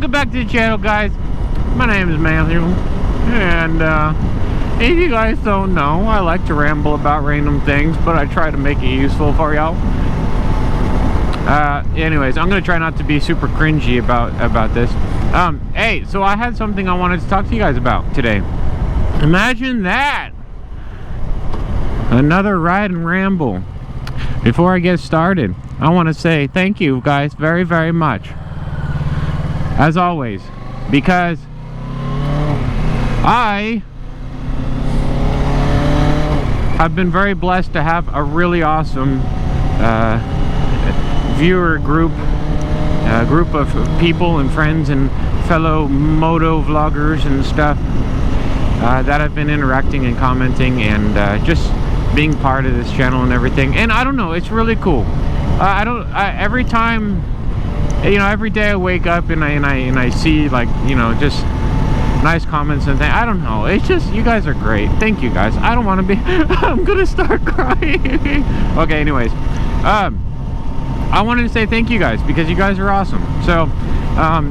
Welcome back to the channel, guys. My name is Matthew, and if you guys don't know, I like to ramble about random things, but I try to make it useful for y'all. Anyways, I'm gonna try not to be super cringy about this. Hey, so I had something I wanted to talk to you guys about today. Imagine that! Another ride and ramble. Before I get started, I want to say thank you guys very, very much. As always, because I have been very blessed to have a really awesome viewer group of people and friends and fellow moto vloggers and stuff that have been interacting and commenting and just being part of this channel and everything. And I don't know, it's really cool. Every time, you know, every day I wake up and I see, like, you know, just nice comments and things. I don't know, it's just, you guys are great. Thank you guys. I don't want to be I'm gonna start crying. Okay, anyways, I wanted to say thank you guys because you guys are awesome. So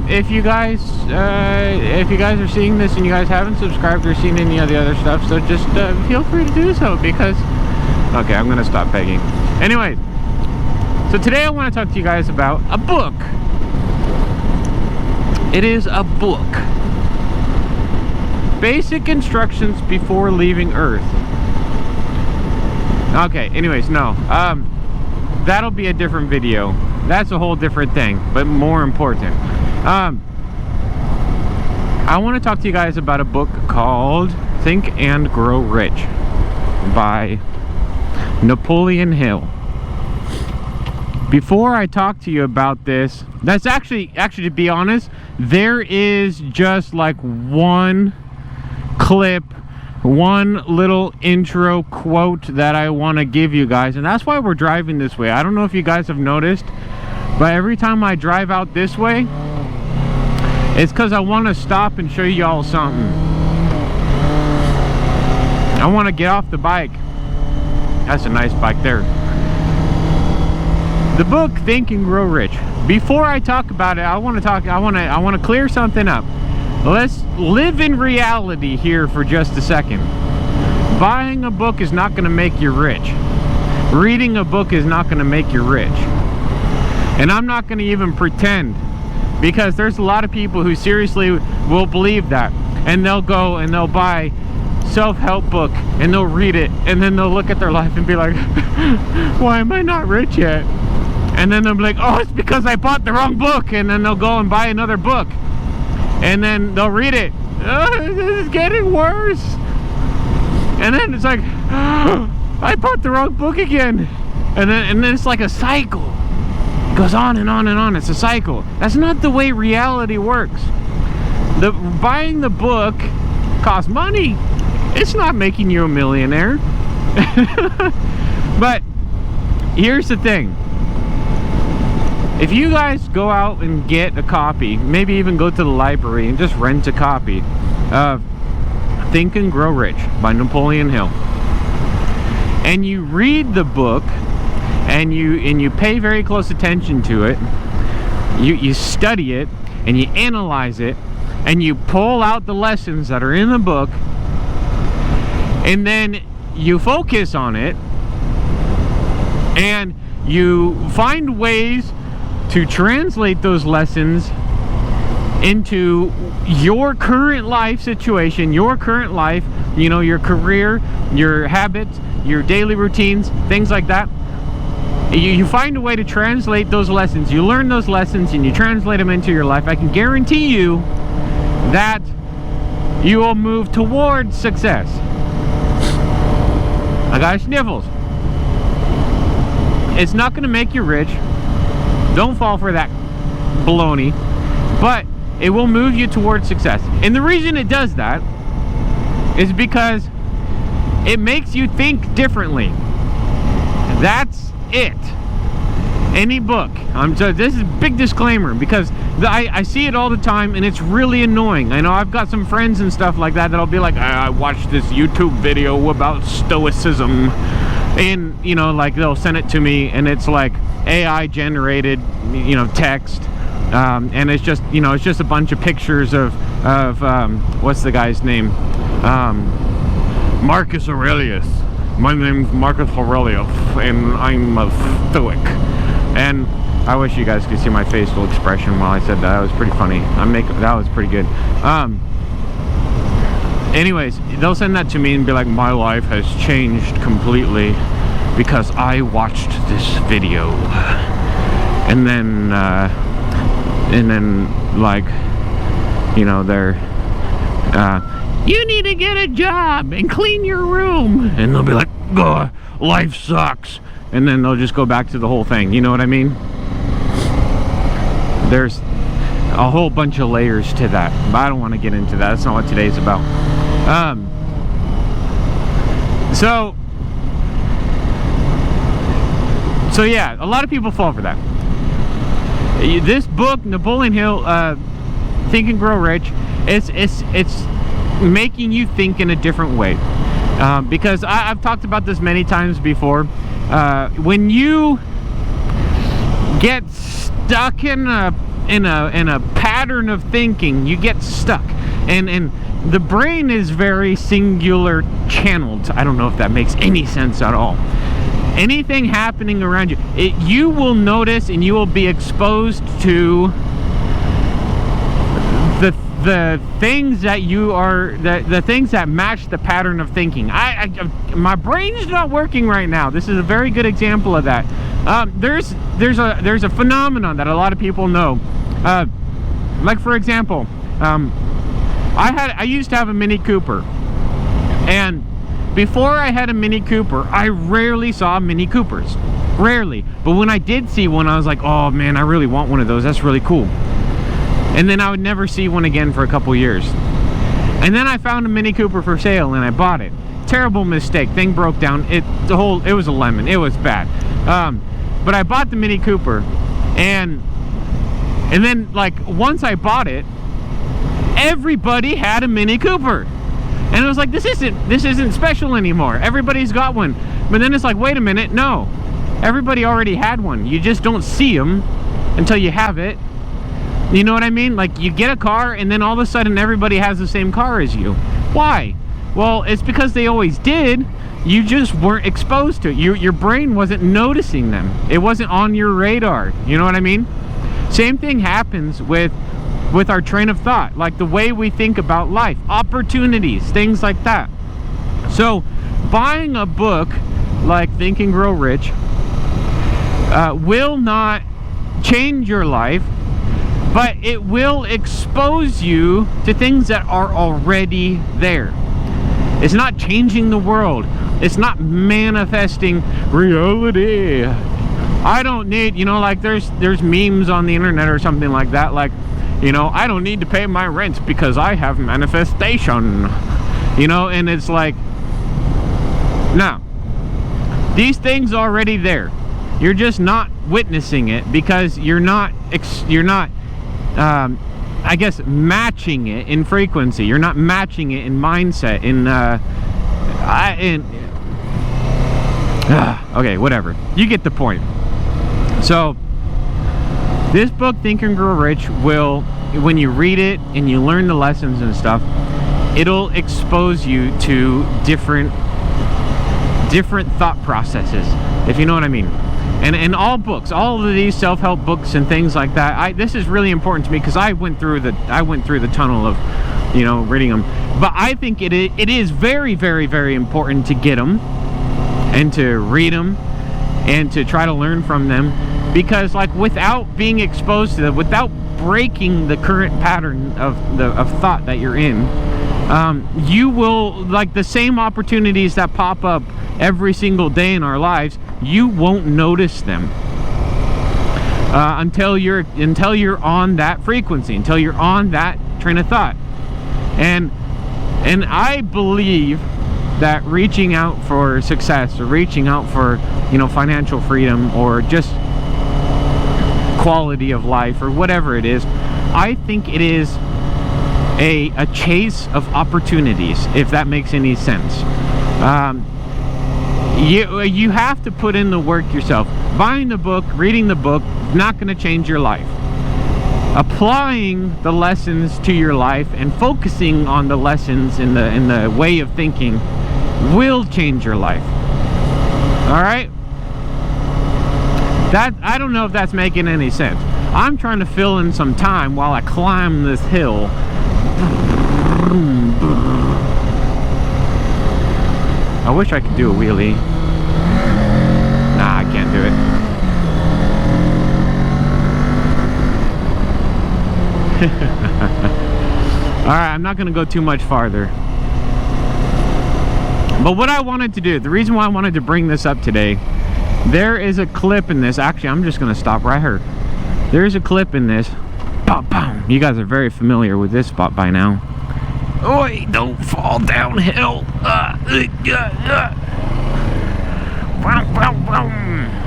if you guys are seeing this and you guys haven't subscribed or seen any of the other stuff, so just feel free to do so, because okay, I'm gonna stop begging. Anyway, so today I want to talk to you guys about a book. It is a book. Basic Instructions Before Leaving Earth. Okay, anyways, no. That'll be a different video. That's a whole different thing, but more important. I want to talk to you guys about a book called Think and Grow Rich by Napoleon Hill. Before I talk to you about this, that's actually to be honest, there is just like one clip, one little intro quote that I want to give you guys, and that's why we're driving this way. I don't know if you guys have noticed, but every time I drive out this way, it's because I want to stop and show y'all something. I want to get off the bike. That's a nice bike there. The book Think and Grow Rich. Before I talk about it, I want to clear something up. Let's live in reality here for just a second. Buying a book is not going to make you rich. Reading a book is not going to make you rich. And I'm not going to even pretend, because there's a lot of people who seriously will believe that, and they'll go and they'll buy self-help book and they'll read it, and then they'll look at their life and be like, why am I not rich yet? And then they'll be like, oh, it's because I bought the wrong book. And then they'll go and buy another book, and then they'll read it. Oh, this is getting worse. And then it's like, oh, I bought the wrong book again. And then it's like a cycle. It goes on and on and on. It's a cycle. That's not the way reality works. Buying the book costs money. It's not making you a millionaire. But here's the thing. If you guys go out and get a copy, maybe even go to the library and just rent a copy of Think and Grow Rich by Napoleon Hill, and you read the book and you pay very close attention to it, you study it and you analyze it and you pull out the lessons that are in the book, and then you focus on it and you find ways to translate those lessons into your current life situation, your current life, you know, your career, your habits, your daily routines, things like that. You find a way to translate those lessons. You learn those lessons and you translate them into your life. I can guarantee you that you will move towards success. I got sniffles. It's not going to make you rich. Don't fall for that baloney. But it will move you towards success. And the reason it does that is because it makes you think differently. That's it. Any book. This is a big disclaimer, because I see it all the time and it's really annoying. I know I've got some friends and stuff like that that'll be like, I watched this YouTube video about stoicism, and you know, like they'll send it to me and it's like AI generated, you know, text and it's just, you know, it's just a bunch of pictures of what's the guy's name? Marcus Aurelius. My name's Marcus Aurelius, and I'm a Stoic. And I wish you guys could see my facial expression while I said that. That was pretty funny. That was pretty good. Anyways, they'll send that to me and be like, my life has changed completely because I watched this video. And then like, you know, they're you need to get a job and clean your room, and they'll be like, oh, life sucks, and then they'll just go back to the whole thing. You know what I mean? There's a whole bunch of layers to that, but I don't want to get into that. That's not what today's about. So yeah, a lot of people fall for that. This book, Napoleon Hill, Think and Grow Rich, it's making you think in a different way, because I've talked about this many times before. When you get stuck in a pattern of thinking, you get stuck, and the brain is very singular channeled. I don't know if that makes any sense at all. Anything happening around you, you will notice, and you will be exposed to the things that you are, the things that match the pattern of thinking. My brain's not working right now. This is a very good example of that. There's a phenomenon that a lot of people know. Like, for example, I used to have a Mini Cooper, and before I had a Mini Cooper, I rarely saw Mini Coopers. Rarely. But when I did see one, I was like, oh man, I really want one of those. That's really cool. And then I would never see one again for a couple years. And then I found a Mini Cooper for sale, and I bought it. Terrible mistake. Thing broke down. It was a lemon. It was bad. But I bought the Mini Cooper, and then, like, once I bought it, everybody had a Mini Cooper. And it was like, this isn't special anymore. Everybody's got one. But then it's like, wait a minute, no. Everybody already had one. You just don't see them until you have it. You know what I mean? Like, you get a car, and then all of a sudden everybody has the same car as you. Why? Well, it's because they always did. You just weren't exposed to it. Your brain wasn't noticing them. It wasn't on your radar. You know what I mean? Same thing happens with our train of thought, like the way we think about life, opportunities, things like that. So buying a book like Think and Grow Rich will not change your life, but it will expose you to things that are already there. It's not changing the world. It's not manifesting reality. I don't need, you know, like there's memes on the internet or something like that, like, you know, I don't need to pay my rent because I have manifestation. You know, and it's like, no. These things are already there. You're just not witnessing it because you're not I guess matching it in frequency. You're not matching it in mindset, okay, whatever. You get the point. So this book, Think and Grow Rich, will, when you read it and you learn the lessons and stuff, it'll expose you to different thought processes, if you know what I mean. And all books, all of these self-help books and things like that, this is really important to me because I went through the tunnel of, you know, reading them. But I think it is very, very, very important to get them and to read them and to try to learn from them, because, like, without being exposed to them, without breaking the current pattern of thought that you're in, you will, like, the same opportunities that pop up every single day in our lives, you won't notice them until you're on that frequency, until you're on that train of thought. And I believe that reaching out for success, or reaching out for, you know, financial freedom, or just quality of life, or whatever it is, I think it is a chase of opportunities, if that makes any sense. You have to put in the work yourself. Buying the book, reading the book, not going to change your life. applying the lessons to your life and focusing on the lessons in the way of thinking will change your life. All right? That, I don't know if that's making any sense. I'm trying to fill in some time while I climb this hill. I wish I could do a wheelie. Nah, I can't do it. Alright, I'm not going to go too much farther. But what I wanted to do, the reason why I wanted to bring this up today, there is a clip in this. Actually, I'm just going to stop right here. There's a clip in this. You guys are very familiar with this spot by now. Oi, don't fall downhill.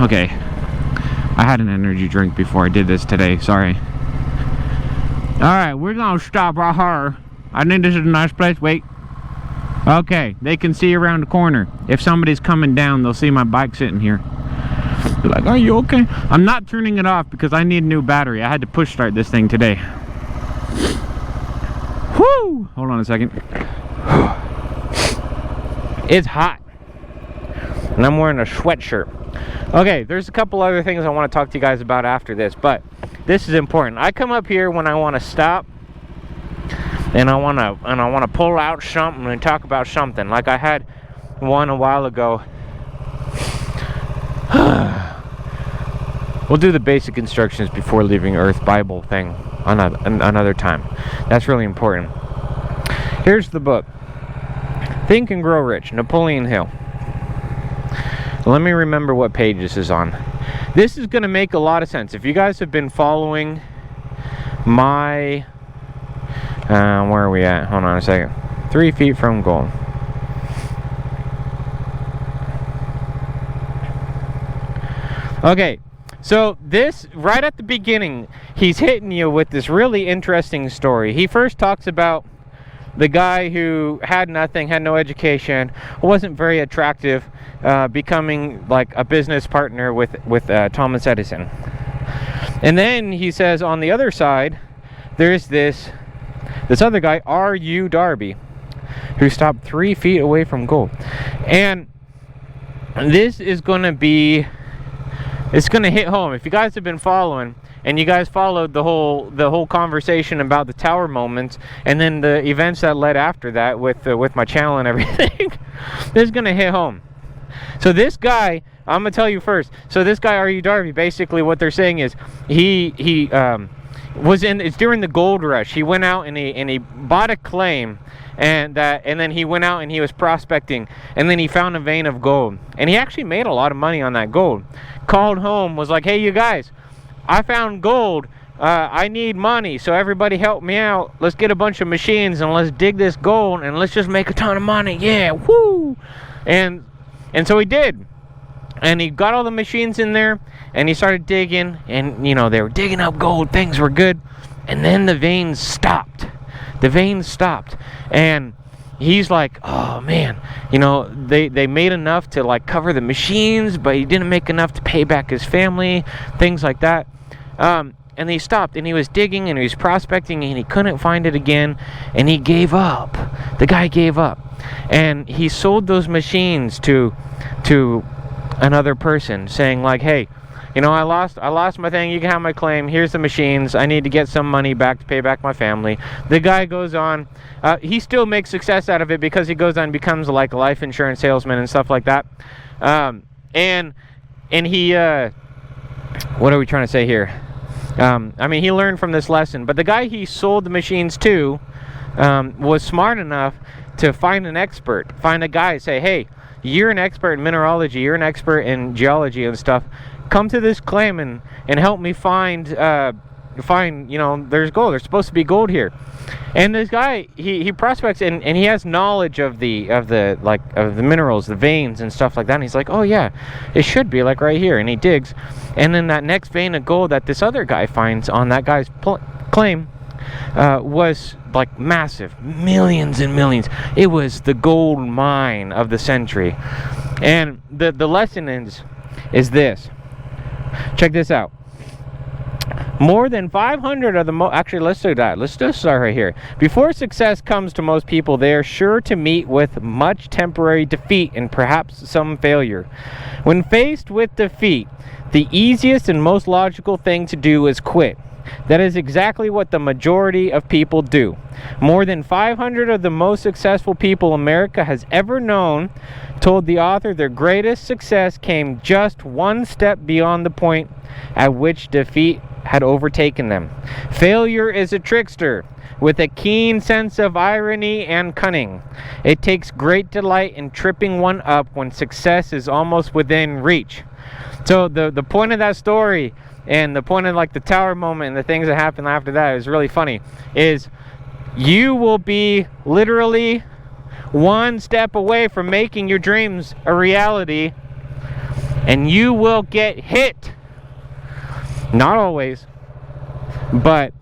Okay. I had an energy drink before I did this today. Sorry. Alright, we're going to stop right here. I think this is a nice place. Wait. Okay, they can see around the corner. If somebody's coming down, they'll see my bike sitting here. They're like, are you okay? I'm not turning it off because I need a new battery. I had to push start this thing today. Whoo! Hold on a second. It's hot. And I'm wearing a sweatshirt. Okay, there's a couple other things I want to talk to you guys about after this, but this is important. I come up here when I want to stop and I want to pull out something and talk about something. Like I had one a while ago. We'll do the basic instructions before leaving Earth Bible thing another time. That's really important. Here's the book. Think and Grow Rich, Napoleon Hill. Let me remember what page this is on. This is going to make a lot of sense. If you guys have been following my... where are we at? Hold on a second. 3 feet from goal. Okay, so this, right at the beginning, he's hitting you with this really interesting story. He first talks about the guy who had nothing, had no education, wasn't very attractive, becoming like a business partner with Thomas Edison. And then he says on the other side, there's this other guy, R.U. Darby, who stopped 3 feet away from gold. And this is going to be, it's going to hit home. If you guys have been following, and you guys followed the whole conversation about the tower moments, and then the events that led after that with my channel and everything, this is going to hit home. So this guy, I'm going to tell you first. So this guy, R.U. Darby, basically what they're saying is he it's during the gold rush. He went out and he bought a claim, and then he went out and he was prospecting, and then he found a vein of gold, and he actually made a lot of money on that gold. Called home, was like, hey, you guys, I found gold. I need money, so everybody help me out. Let's get a bunch of machines and let's dig this gold and let's just make a ton of money. Yeah, woo! And so he did. And he got all the machines in there and he started digging, and you know, they were digging up gold, things were good. And then the veins stopped. The veins stopped. And he's like, oh man, you know, they made enough to like cover the machines, but he didn't make enough to pay back his family, things like that. And he stopped and he was digging and he was prospecting and he couldn't find it again, and he gave up. The guy gave up, and he sold those machines to another person, saying like, hey, you know, I lost my thing, you can have my claim, here's the machines, I need to get some money back to pay back my family. The guy goes on, he still makes success out of it because he goes on and becomes like a life insurance salesman and stuff like that. And he, what are we trying to say here? I mean, he learned from this lesson, but the guy he sold the machines to was smart enough to find an expert, find a guy, say, hey, you're an expert in mineralogy, you're an expert in geology and stuff, come to this claim and help me find, you know, there's gold, there's supposed to be gold here. And this guy, he prospects and he has knowledge of the minerals, the veins and stuff like that, and he's like, oh yeah, it should be like right here. And he digs, and then that next vein of gold that this other guy finds on that guy's claim was like massive, millions and millions. It was the gold mine of the century. And the lesson is this. Check this out. More than 500 of the actually, let's do that. Let's just start right here. Before success comes to most people, they are sure to meet with much temporary defeat and perhaps some failure. When faced with defeat, the easiest and most logical thing to do is quit. That is exactly what the majority of people do. More than 500 of the most successful people America has ever known told the author their greatest success came just one step beyond the point at which defeat had overtaken them. Failure is a trickster with a keen sense of irony and cunning. It takes great delight in tripping one up when success is almost within reach. So the point of that story, and the point of like the tower moment and the things that happen after that is really funny, is you will be literally one step away from making your dreams a reality, and you will get hit. Not always, but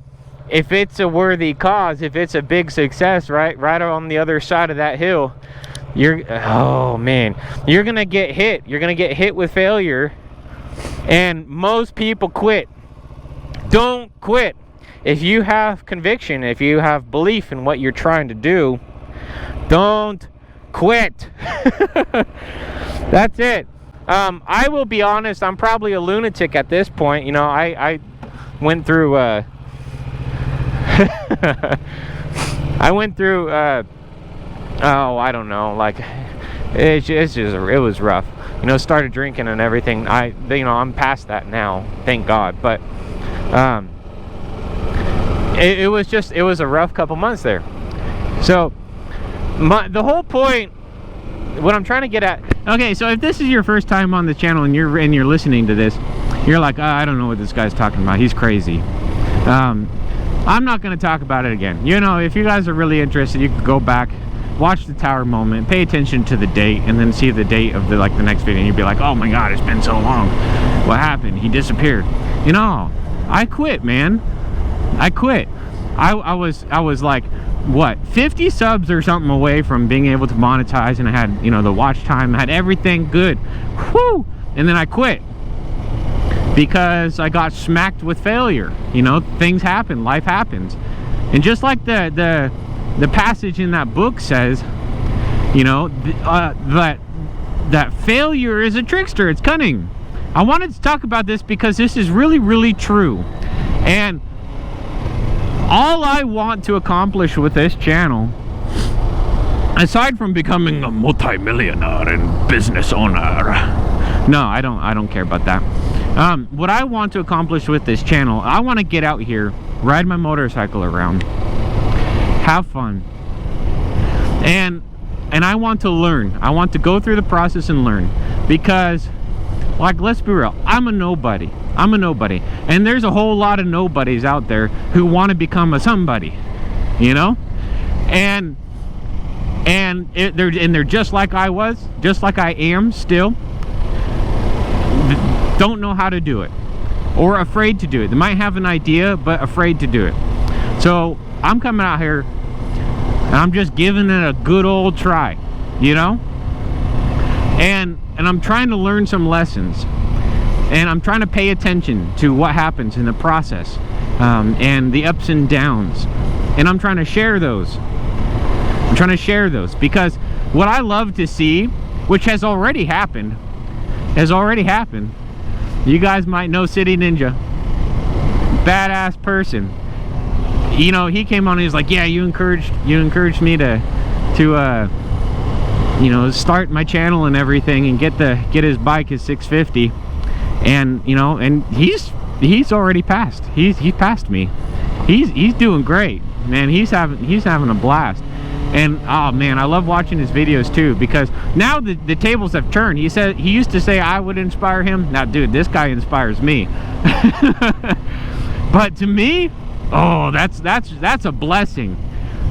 if it's a worthy cause, if it's a big success, right on the other side of that hill, you're gonna get hit. You're gonna get hit with failure. And most people quit. Don't quit. If you have conviction, if you have belief in what you're trying to do, don't quit. That's it. I will be honest, I'm probably a lunatic at this point. You know, I went through I don't know, like it was rough. You know, started drinking and everything. I'm past that now, thank God. But it was a rough couple months there. So the whole point, what I'm trying to get at. Okay, so if this is your first time on the channel and you're listening to this, you're like, I don't know what this guy's talking about. He's crazy. I'm not going to talk about it again. You know, if you guys are really interested, you can go back, watch the tower moment, pay attention to the date, and then see the date of the next video, and you'd be like, oh my God, it's been so long. What happened? He disappeared. You know, I quit, man. I quit. I was like, what, 50 subs or something away from being able to monetize, and I had, you know, the watch time, I had everything good. Whew! And then I quit because I got smacked with failure. You know, things happen, life happens. And just like the passage in that book says, you know, that failure is a trickster, it's cunning. I wanted to talk about this because this is really, really true. And all I want to accomplish with this channel, aside from becoming a multi-millionaire and business owner, no, I don't care about that. What I want to accomplish with this channel, I want to get out here, ride my motorcycle around, have fun, and I want to learn. I want to go through the process and learn, because, like, let's be real, I'm a nobody, and there's a whole lot of nobodies out there who want to become a somebody, you know, and they're just like I was, just like I am still, don't know how to do it, or afraid to do it. They might have an idea, but afraid to do it. So I'm coming out here and I'm just giving it a good old try, you know, and I'm trying to learn some lessons, and I'm trying to pay attention to what happens in the process, and the ups and downs, and I'm trying to share those. Because what I love to see, which has already happened, you guys might know City Ninja, badass person. You know, he came on and he was like, yeah, you encouraged me to you know, start my channel and everything, and get his bike, his 650, and you know, and he's already passed. He passed me. He's doing great, man. He's having a blast. And oh man, I love watching his videos too, because now the tables have turned. He used to say I would inspire him. Now, dude, this guy inspires me. But to me, oh, that's a blessing.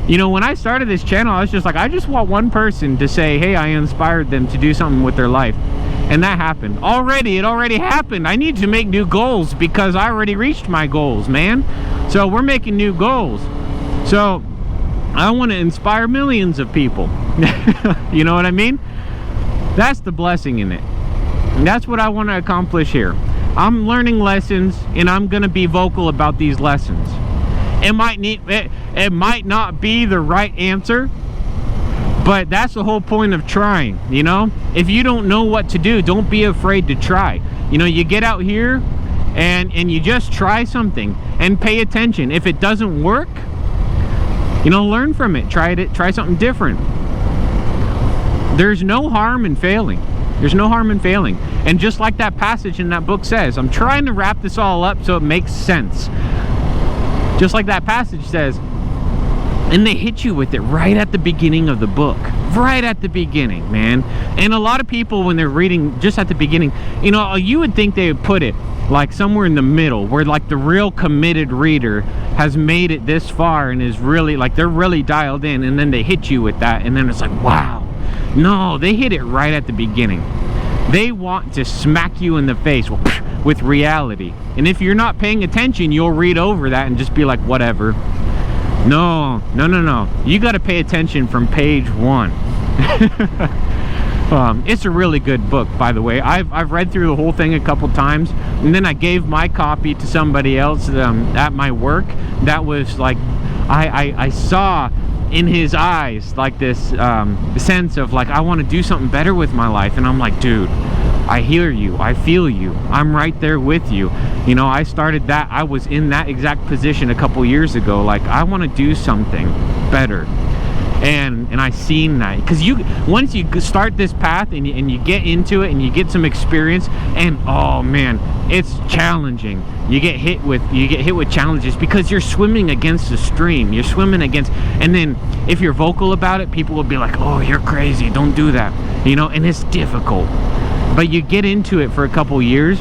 You know, when I started this channel, I was just like, I just want one person to say, hey, I inspired them to do something with their life. And that happened. It already happened. I need to make new goals, because I already reached my goals, man. So we're making new goals. So I want to inspire millions of people. You know what I mean? That's the blessing in it. And that's what I want to accomplish here. I'm learning lessons, and I'm gonna be vocal about these lessons. It might not be the right answer, but that's the whole point of trying, you know? If you don't know what to do, don't be afraid to try. You know, you get out here and you just try something and pay attention. If it doesn't work, you know, learn from it. Try something different. There's no harm in failing. There's no harm in failing. And just like that passage in that book says, I'm trying to wrap this all up so it makes sense. Just like that passage says, and they hit you with it right at the beginning of the book. Right at the beginning, man. And a lot of people, when they're reading just at the beginning, you know, you would think they would put it like somewhere in the middle, where like the real committed reader has made it this far and is really like, they're really dialed in, and then they hit you with that, and then it's like, wow. No, they hit it right at the beginning. They want to smack you in the face with reality. And if you're not paying attention, you'll read over that and just be like, whatever. No. You got to pay attention from page 1. It's a really good book, by the way. I've read through the whole thing a couple times, and then I gave my copy to somebody else at my work. That was like, I saw in his eyes like this sense of like, I want to do something better with my life. And I'm like, dude, I hear you, I feel you, I'm right there with you. You know, I started that, I was in that exact position a couple years ago. Like, I want to do something better. And I seen that, because once you start this path and you get into it and you get some experience, and oh man, it's challenging. You get hit with challenges because you're swimming against the stream. You're swimming against, and then if you're vocal about it, people will be like, oh, you're crazy, don't do that, you know. And it's difficult, but you get into it for a couple years,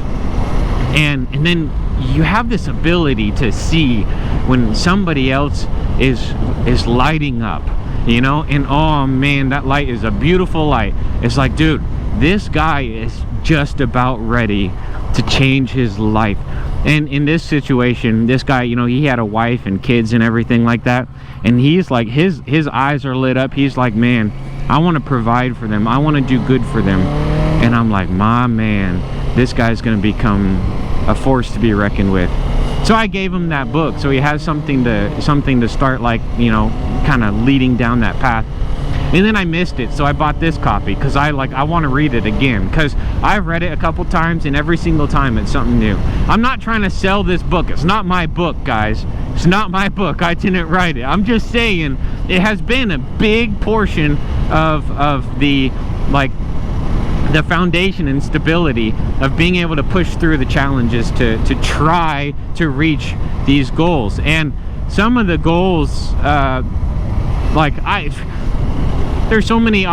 and then you have this ability to see when somebody else is lighting up, you know. And oh man, that light is a beautiful light. It's like, dude, this guy is just about ready to change his life. And in this situation, this guy, you know, he had a wife and kids and everything like that, and he's like, his eyes are lit up. He's like, man, I want to provide for them, I want to do good for them. And I'm like, my man, this guy's going to become a force to be reckoned with. So I gave him that book, so he has something to start, like, you know, kind of leading down that path. And then I missed it, so I bought this copy because I want to read it again, because I've read it a couple times and every single time it's something new. I'm not trying to sell this book. It's not my book, guys. It's not my book. I didn't write it. I'm just saying it has been a big portion of the, like, the foundation and stability of being able to push through the challenges to try to reach these goals. And some of the goals, there's so many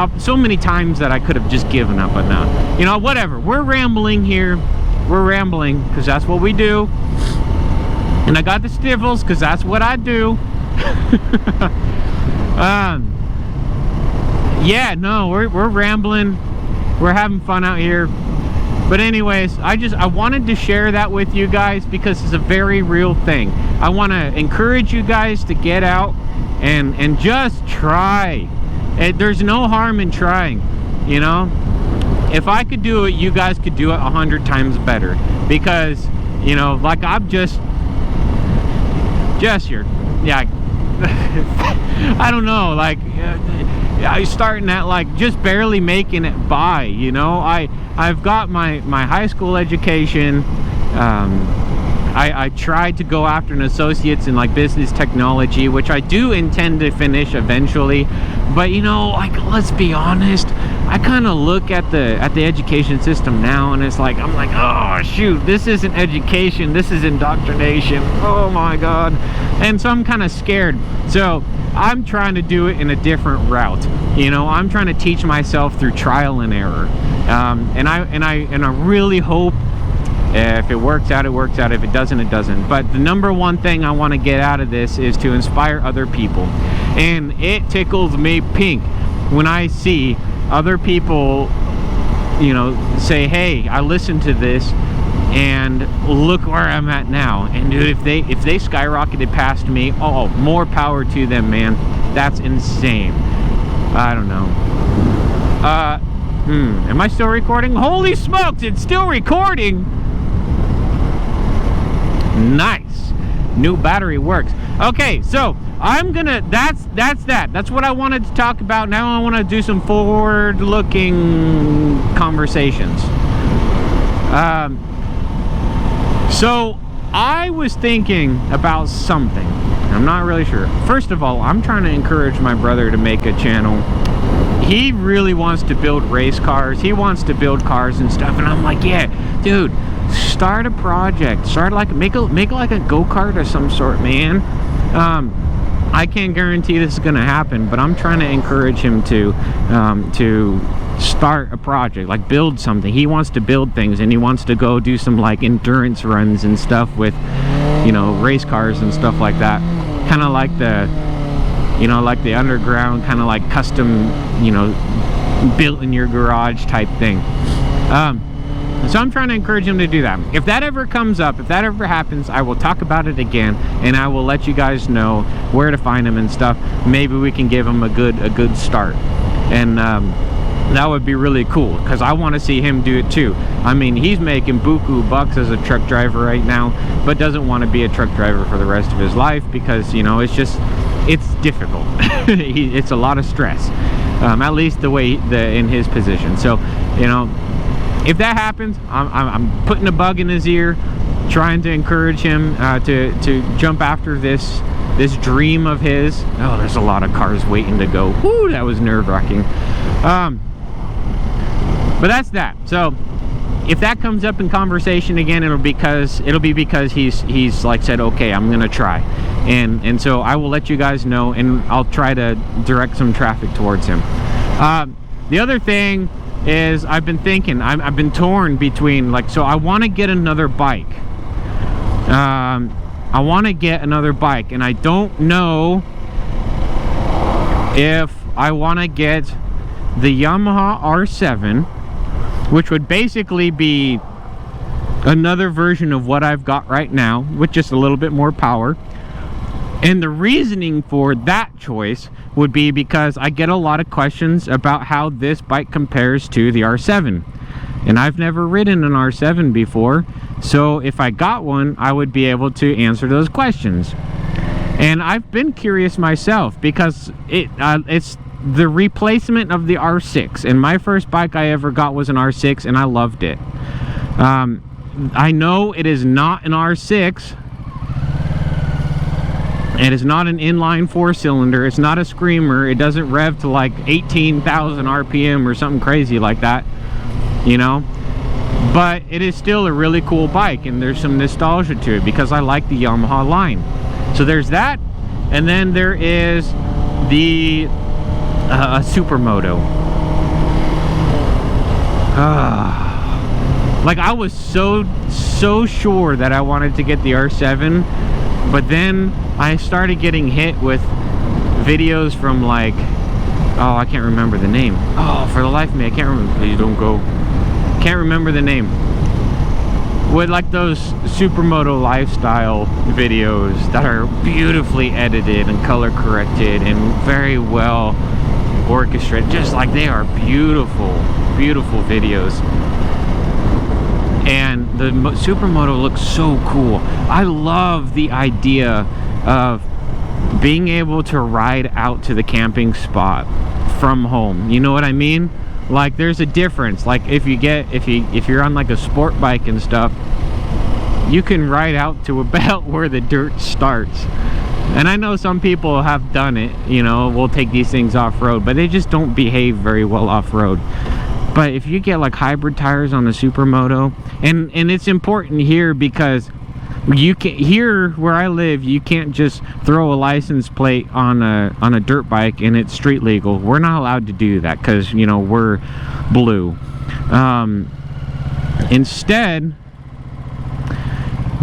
times that I could have just given up, but no, you know, whatever. We're rambling here. We're rambling because that's what we do. And I got the sniffles because that's what I do. Yeah, no, we're rambling. We're having fun out here. But anyways, I wanted to share that with you guys because it's a very real thing. I want to encourage you guys to get out and just try. There's no harm in trying, you know. If I could do it, you guys could do it 100 times better. Because, you know, like, I'm just here, yeah. I don't know, like, I starting at, like, just barely making it by, you know. I've got my high school education. I tried to go after an associate's in, like, business technology, which I do intend to finish eventually. But, you know, like, let's be honest, I kind of look at the education system now, and it's like, I'm like, oh shoot, this isn't education, this is indoctrination. Oh my god. And so I'm kind of scared. So I'm trying to do it in a different route. You know, I'm trying to teach myself through trial and error. And I really hope, if it works out, it works out. If it doesn't, it doesn't. But the number one thing I want to get out of this is to inspire other people. And it tickles me pink when I see other people, you know, say, hey, I listened to this and look where I'm at now. And dude, if they skyrocketed past me, oh, more power to them, man. That's insane. I don't know. Am I still recording? Holy smokes, it's still recording. Nice. New battery works. Okay, so I'm gonna, that's what I wanted to talk about. Now I want to do some forward looking conversations. So I was thinking about something. I'm not really sure. First of all, I'm trying to encourage my brother to make a channel. He really wants to build race cars. He wants to build cars and stuff, and I'm like, yeah, dude, start a project. Start like make like a go-kart of some sort, man. I can't guarantee this is gonna happen, but I'm trying to encourage him to start a project, like build something. He wants to build things, and he wants to go do some like endurance runs and stuff with, you know, race cars and stuff like that. Kind of like the, you know, like the underground, kind of like custom, you know, built in your garage type thing. So I'm trying to encourage him to do that. If that ever comes up, if that ever happens, I will talk about it again, and I will let you guys know where to find him and stuff. Maybe we can give him a good start, and that would be really cool, because I want to see him do it too. I mean, he's making buku bucks as a truck driver right now, but doesn't want to be a truck driver for the rest of his life, because, you know, it's difficult. It's a lot of stress, at least the way in his position. So, you know, if that happens, I'm putting a bug in his ear, trying to encourage him to jump after this dream of his. Oh, there's a lot of cars waiting to go. Whoo, that was nerve-wracking. But that's that. So if that comes up in conversation again, it'll be because he's like said, okay, I'm gonna try, and so I will let you guys know, and I'll try to direct some traffic towards him. The other thing is, I've been thinking, I've been torn between, like, so I want to get another bike. I want to get another bike, and I don't know if I want to get the Yamaha R7, which would basically be another version of what I've got right now, with just a little bit more power. And the reasoning for that choice would be because I get a lot of questions about how this bike compares to the R7. And I've never ridden an R7 before, so if I got one, I would be able to answer those questions. And I've been curious myself, because it's the replacement of the R6, and my first bike I ever got was an R6, and I loved it. I know it is not an R6. It is not an inline 4-cylinder. It's not a screamer. It doesn't rev to like 18,000 RPM or something crazy like that, you know. But it is still a really cool bike, and there's some nostalgia to it because I like the Yamaha line. So there's that, and then there is the Supermoto. Like, I was so sure that I wanted to get the R7, but then I started getting hit with videos from, like, oh, I can't remember the name. Oh, for the life of me, I can't remember. Please don't go. Can't remember the name. With like those Supermoto lifestyle videos that are beautifully edited and color corrected and very well orchestrated, just like they are beautiful videos. And the Supermoto looks so cool. I love the idea of being able to ride out to the camping spot from home. You know what I mean? Like, there's a difference. Like, if you're on like a sport bike and stuff, you can ride out to about where the dirt starts. And I know some people have done it, you know, we'll take these things off-road, but they just don't behave very well off-road. But if you get like hybrid tires on the Supermoto, and it's important here because you can, here where I live, you can't just throw a license plate on a dirt bike and it's street legal. We're not allowed to do that because, you know, we're blue. Instead,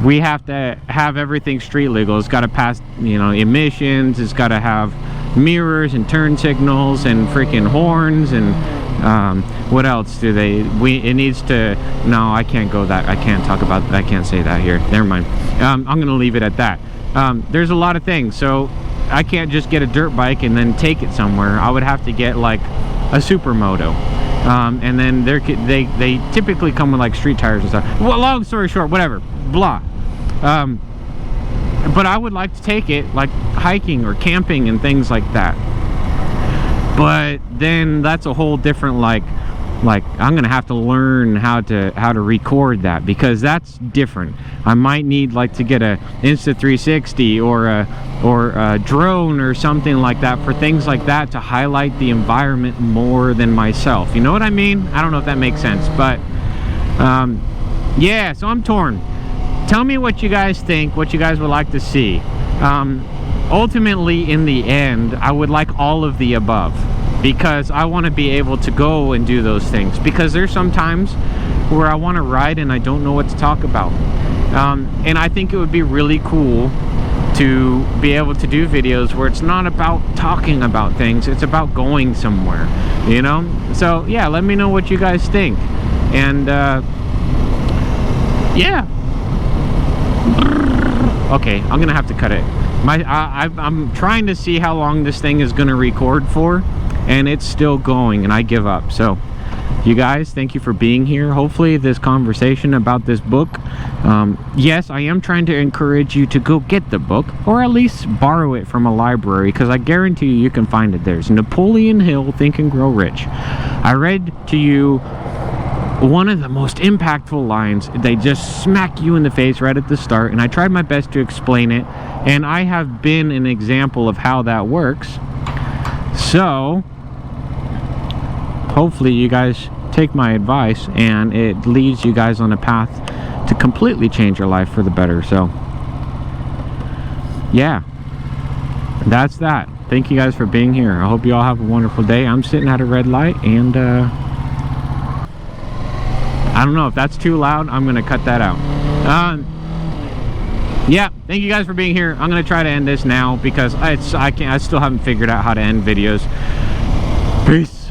we have to have everything street legal. It's got to pass, you know, emissions. It's got to have mirrors and turn signals and freaking horns and what else do they, it needs to, no, I can't go that, I can't talk about, I can't say that here, never mind. I'm gonna leave it at that. There's a lot of things, so I can't just get a dirt bike and then take it somewhere. I would have to get like a Supermoto, and then they typically come with like street tires and stuff. Well, long story short, whatever, blah. But I would like to take it like hiking or camping and things like that. But then that's a whole different like I'm gonna have to learn how to record that, because that's different. I might need like to get a Insta360 or a drone or something like that for things like that, to highlight the environment more than myself. You know what I mean? I don't know if that makes sense, but yeah, so I'm torn. Tell me what you guys think, what you guys would like to see. Ultimately, in the end, I would like all of the above, because I want to be able to go and do those things, because there's some times where I want to write and I don't know what to talk about. And I think it would be really cool to be able to do videos where it's not about talking about things, it's about going somewhere, you know? So yeah, let me know what you guys think. And yeah. Okay, I'm gonna have to cut it. I'm trying to see how long this thing is gonna record for, and it's still going, and I give up. So you guys, thank you for being here. Hopefully this conversation about this book, yes, I am trying to encourage you to go get the book, or at least borrow it from a library, because I guarantee you can find it there. It's Napoleon Hill, Think and Grow Rich. I read to you one of the most impactful lines. They just smack you in the face right at the start, and I tried my best to explain it, and I have been an example of how that works. So hopefully you guys take my advice and it leads you guys on a path to completely change your life for the better. So yeah, that's that. Thank you guys for being here. I hope you all have a wonderful day. I'm sitting at a red light, and I don't know if that's too loud. I'm gonna cut that out. Yeah, thank you guys for being here. I'm gonna try to end this now, because I still haven't figured out how to end videos. Peace.